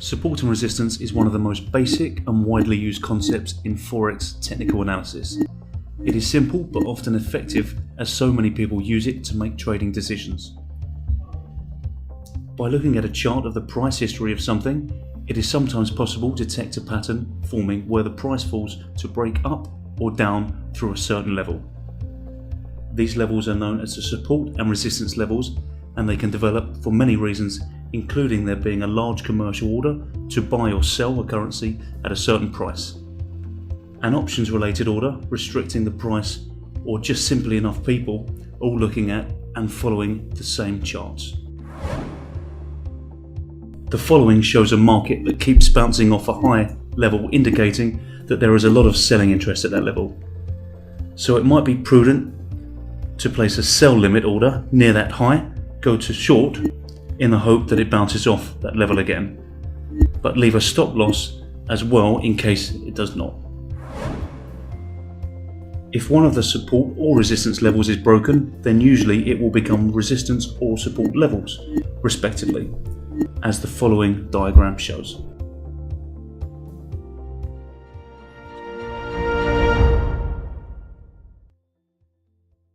Support and resistance is one of the most basic and widely used concepts in Forex technical analysis. It is simple but often effective, as so many people use it to make trading decisions. By looking at a chart of the price history of something, it is sometimes possible to detect a pattern forming where the price falls to break up or down through a certain level. These levels are known as the support and resistance levels, and they can develop for many reasons, including there being a large commercial order to buy or sell a currency at a certain price, an options related order restricting the price, or just simply enough people all looking at and following the same charts. The following shows a market that keeps bouncing off a high level, indicating that there is a lot of selling interest at that level. So it might be prudent to place a sell limit order near that high, go to short in the hope that it bounces off that level again, but leave a stop loss as well in case it does not. If one of the support or resistance levels is broken, then usually it will become resistance or support levels, respectively, as the following diagram shows.